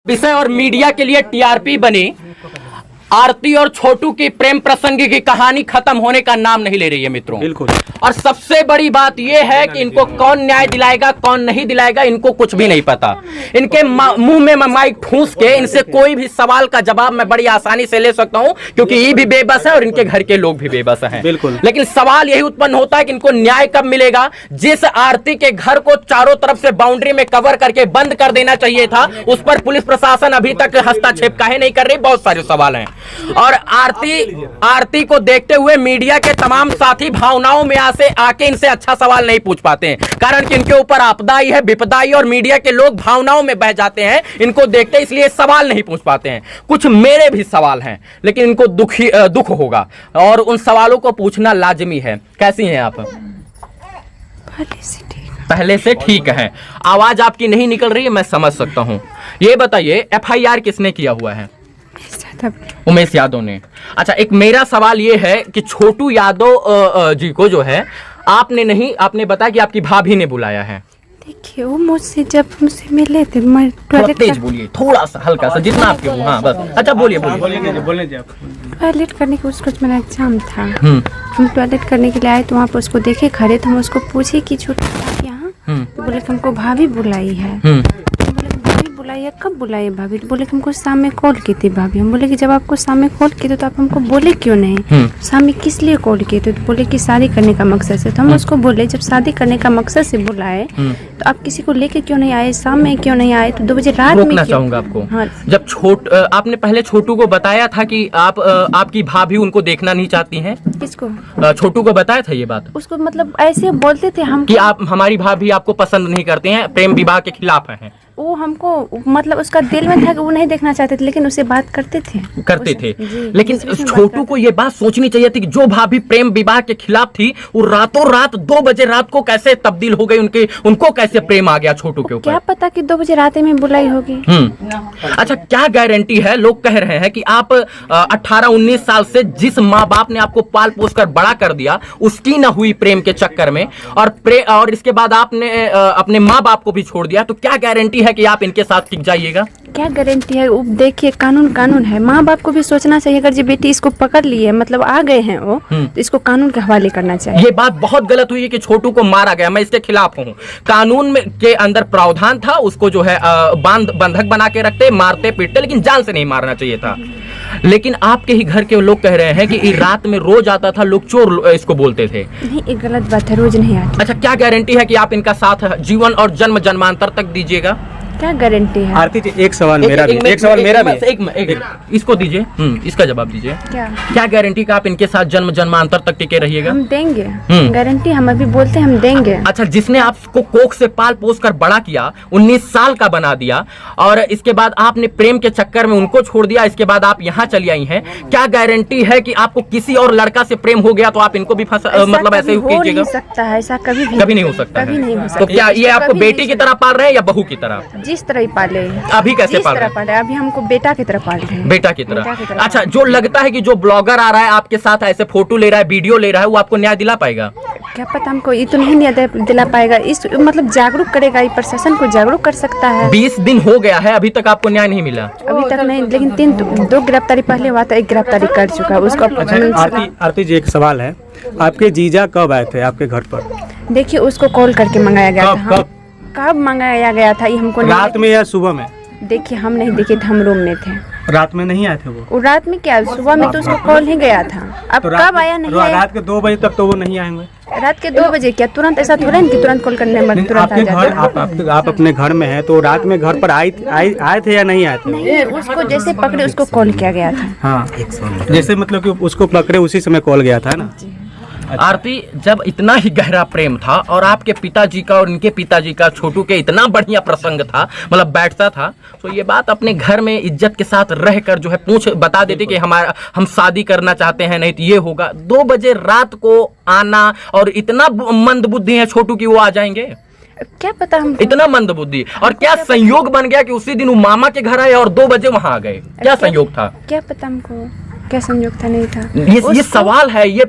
विषय और मीडिया के लिए टीआरपी बनी आरती और छोटू की प्रेम प्रसंग की कहानी खत्म होने का नाम नहीं ले रही है मित्रों। बिल्कुल। और सबसे बड़ी बात यह है कि इनको कौन न्याय दिलाएगा कौन नहीं दिलाएगा इनको कुछ भी नहीं पता। इनके मुंह में माइक ठूंस के इनसे कोई भी सवाल का जवाब मैं बड़ी आसानी से ले सकता हूं, क्योंकि ये भी बेबस है और इनके घर के लोग भी बेबस हैं। बिल्कुल। लेकिन सवाल यही उत्पन्न होता है कि इनको न्याय कब मिलेगा। जिस आरती के घर को चारों तरफ से बाउंड्री में कवर करके बंद कर देना चाहिए था, उस पर पुलिस प्रशासन अभी तक हस्तक्षेप काहे नहीं कर रही, बहुत सारे सवाल हैं। और आरती को देखते हुए मीडिया के तमाम साथी भावनाओं में आके इनसे अच्छा सवाल नहीं पूछ पाते हैं, कारण कि इनके ऊपर आपदाई है, विपदाई, और मीडिया के लोग भावनाओं में बह जाते हैं इनको देखते, इसलिए सवाल नहीं पूछ पाते हैं। कुछ मेरे भी सवाल हैं, लेकिन इनको दुख होगा और उन सवालों को पूछना लाजमी है। कैसी हैं आप? पहले से ठीक है। आवाज आपकी नहीं निकल रही है, मैं समझ सकता हूं। ये बताइए एफआईआर किसने किया हुआ है? उमेश यादव ने। अच्छा, एक मेरा सवाल ये है कि छोटू यादव जी को जो है आपने बताया कि आपकी भाभी ने बुलाया है। देखिए वो मुझसे जब मुझसे मिले थे, मैं थोड़ा तेज बोलिए, थोड़ा सा हल्का सा, जितना आपके हो। हाँ बस। अच्छा बोलिए। टॉयलेट करने के उसको मेरा एग्जाम था, हम टॉयलेट करने के लिए आए तो वहाँ पर उसको देखे खड़े थे। हम उसको पूछे कि छोटू यहाँ, तो बोले कि हमको भाभी बुलाई है। बुलाई है? कब बुलाई है भाभी? तो बोले कि हमको शाम में कॉल की थी भाभी। हम बोले कि जब आपको शाम में कॉल की थी तो आप हमको बोले क्यों नहीं? शाम में किस लिए कॉल किए थे? तो बोले कि शादी करने का मकसद से। तो हम उसको बोले जब शादी करने का मकसद से बुलाए तो आप किसी को लेके क्यों नहीं आए? शाम में क्यों नहीं आए? तो 2 बजे रात में। रोकना चाहूंगा आपको। हाँ। जब आपने पहले छोटू को बताया था कि आपकी भाभी उनको देखना नहीं चाहती है। किसको? छोटू को बताया था ये बात? उसको मतलब ऐसे बोलते थे हम कि आप हमारी भाभी आपको पसंद नहीं करते हैं, प्रेम विवाह के खिलाफ हैं। वो हमको मतलब उसका दिल में था कि वो नहीं देखना चाहते थे, लेकिन उससे बात करते थे। लेकिन छोटू को ये बात सोचनी चाहिए थी कि जो भाभी प्रेम विवाह के खिलाफ थी वो रातों रात 2 बजे रात को कैसे तब्दील हो गई, उनको कैसे प्रेम आ गया छोटू के ऊपर? क्या पता कि 2 बजे रात में बुलाई होगी। अच्छा, क्या गारंटी है? लोग कह रहे हैं कि आप 18-19 साल से जिस माँ बाप ने आपको पाल पोस कर बड़ा कर दिया उसकी न हुई प्रेम के चक्कर में, और इसके बाद आपने अपने माँ बाप को भी छोड़ दिया, तो क्या गारंटी है कि आप इनके साथ टिक जाइएगा? क्या गारंटी है? देखिए कानून है। माँ बाप को भी सोचना चाहिए, अगर जो बेटी इसको पकड़ ली है, मतलब आ गए हैं वो, तो इसको कानून के हवाले करना चाहिए। ये बात बहुत गलत हुई है कि छोटू को मारा गया, मैं इसके खिलाफ हूँ। कानून में के अंदर प्रावधान था, उसको जो है बंधक बना के रखते, मारते पीटते, लेकिन जान से नहीं मारना चाहिए था। लेकिन आपके ही घर के लोग कह रहे हैं कि रात में रोज आता था, लोग चोर इसको बोलते थे। नहीं, ये गलत बात है, रोज नहीं आता। अच्छा, क्या गारंटी है कि आप इनका साथ जीवन और जन्म जन्मांतर तक दीजिएगा? क्या गारंटी है? आरती जी, एक सवाल मेरा भी इसको दीजिए, इसका जवाब दीजिए। क्या गारंटी का आप इनके साथ जन्म जन्मांतर तक टिके रहिएगा? हम देंगे गारंटी, हम अभी बोलते हैं हम देंगे। अच्छा, जिसने आपको कोख से पाल पोस कर बड़ा किया, 19 साल का बना दिया, और इसके बाद आपने प्रेम के चक्कर में उनको छोड़ दिया, इसके बाद आप यहाँ चली आई हैं, क्या गारंटी है कि आपको किसी और लड़का से प्रेम हो गया तो आप इनको भी मतलब ऐसे ही कीजिएगा? सकता है ऐसा, कभी नहीं हो सकता। तो क्या ये आपको बेटी की तरह पाल रहे हैं या बहू की तरह? जिस तरह ही पाले। अभी कैसे पाल रहे हैं? अभी हमको बेटा की तरह पाल रहे हैं। बेटा की तरह। अच्छा, जो लगता है कि जो ब्लॉगर आ रहा है आपके साथ ऐसे फोटो ले रहा है, वीडियो ले रहा है, वो आपको न्याय दिला पाएगा? क्या पता, हमको ये तो नहीं न्याय दिला पाएगा। इस मतलब जागरूक करेगा, ये प्रशासन को जागरूक कर सकता है। 20 दिन हो गया है, अभी तक आपको न्याय नहीं मिला? अभी तक नहीं, लेकिन 2 गिरफ्तारी पहले हुआ था, 1 गिरफ्तारी कर चुका है उसको। आरती जी, एक सवाल है, आपके जीजा कब आए थे आपके घर पर? देखिए उसको कॉल करके मंगाया गया था। कब मंगाया गया था ये हमको रात में या सुबह में? देखिए हम नहीं देखे थे, हम रूम में थे। रात में नहीं आए थे वो? रात में क्या, सुबह में तो उसको कॉल ही गया था। अब तो कब आया नहीं आया? रात के 2 बजे तक तो वो नहीं आएंगे। रात के 2 बजे क्या तुरंत ऐसा थोड़ा है कि तुरंत कॉल करने में तुरंत आ जाते? आप अपने घर में हैं, तो रात में घर पर आए थे या नहीं आए थे? नहीं, उसको जैसे पकड़े उसको कॉल किया गया था। हाँ, जैसे मतलब कि उसको पकड़े उसी समय कॉल गया था ना? आरती, जब इतना ही गहरा प्रेम था और आपके पिताजी का और इनके पिताजी का छोटू के इतना बढ़िया प्रसंग था, मतलब बैठता था, तो ये बात अपने घर में इज्जत के साथ रहकर जो है बता देते कि हम शादी करना चाहते हैं, नहीं तो ये होगा। 2 बजे रात को आना, और इतना मंद बुद्धि है छोटू की वो आ जाएंगे? क्या पता, हम इतना मंद बुद्धि। और क्या संयोग बन गया कि उसी दिन वो मामा के घर आए और 2 बजे वहां आ गए? क्या संयोग था? क्या पता हमको। क्या संयोग था, नहीं था। ये सवाल है, ये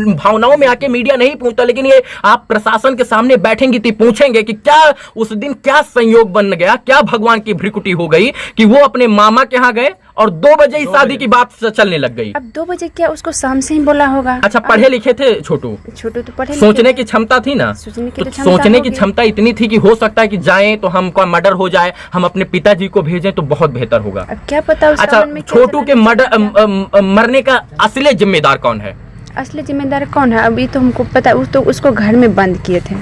भावनाओं में आके मीडिया नहीं पूछता, लेकिन ये आप प्रशासन के सामने बैठेंगी तो पूछेंगे कि क्या उस दिन क्या संयोग बन गया, क्या भगवान की भ्रिकुटी हो गई कि वो अपने मामा के यहाँ गए और 2 बजे ही शादी की बात चलने लग गई। अब 2 बजे क्या, उसको शाम से ही बोला होगा। अच्छा, पढ़े लिखे थे छोटू तो पढ़े, सोचने की क्षमता थी ना, सोचने की क्षमता इतनी थी कि हो सकता है कि जाएं तो हमको मर्डर हो जाए, हम अपने पिताजी को भेजें तो बहुत बेहतर होगा। अब क्या पता। अच्छा, छोटू के मरने का असली जिम्मेदार कौन है? असली जिम्मेदार कौन है अभी तो हमको पता। तो उसको घर में बंद किए थे।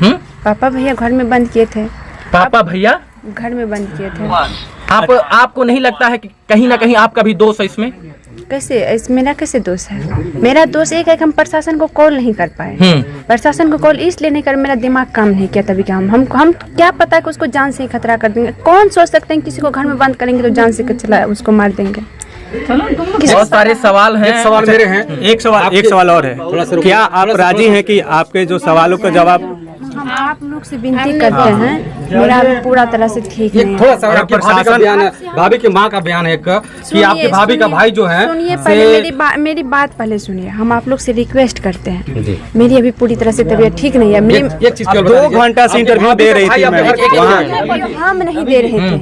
पापा भैया घर में बंद किए थे। पापा भैया घर में बंद किए थे। आपको नहीं लगता है कि कहीं ना कहीं आपका भी दोष है इसमें? कैसे मेरा कैसे दोष है? मेरा दोष एक है कि हम प्रशासन को कॉल नहीं कर पाए। प्रशासन को कॉल इसलिए नहीं कर, मेरा दिमाग काम नहीं किया तभी। क्या हम क्या पता कि उसको जान से ही खतरा कर देंगे। कौन सोच सकते हैं किसी को घर में बंद करेंगे तो जान से चला उसको मार देंगे। बहुत सारे सवाल हैं। एक सवाल मेरे हैं, एक सवाल और है। क्या आप राजी हैं कि आपके जो सवालों का जवाब हम आप लोग से विनती करते हैं, मेरा पूरा तरह से ठीक नहीं है। थोड़ा सा आपके भाभी का बयान है, भाभी की माँ का बयान है कि आपके भाभी का भाई जो है। सुनिए पहले मेरी बात पहले सुनिए। हम आप लोग से रिक्वेस्ट करते हैं, मेरी अभी पूरी तरह से तबीयत ठीक नहीं है। एक चीज 2 घंटा से इंटरव्यू दे रही थी मैं वहाँ। हम नहीं दे रहे थे,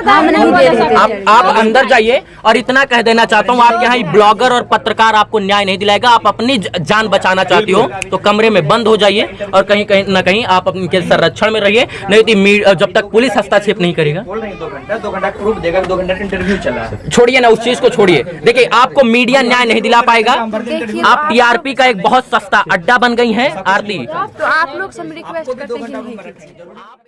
हम नहीं दे रहे थे। आप अंदर जाइए और इतना कह देना चाहता हूँ, आपके यहाँ ब्लॉगर और पत्रकार आपको न्याय नहीं दिलाएगा। आप अपनी जान बचाना चाहती हो तो कमरे में बंद हो जाइए और कहीं न कहीं आप उनके संरक्षण में रहिए, नहीं तो जब तक पुलिस हस्तक्षेप नहीं करेगा। 2 घंटा प्रूफ देगा, 2 घंटा इंटरव्यू चला। छोड़िए ना उस चीज को, छोड़िए। देखिए, आपको मीडिया न्याय नहीं दिला पाएगा। आप टीआरपी का एक बहुत सस्ता अड्डा बन गई हैं आरती। तो आप लोग से रिक्वेस्ट करते हैं कि नहीं कीजिए।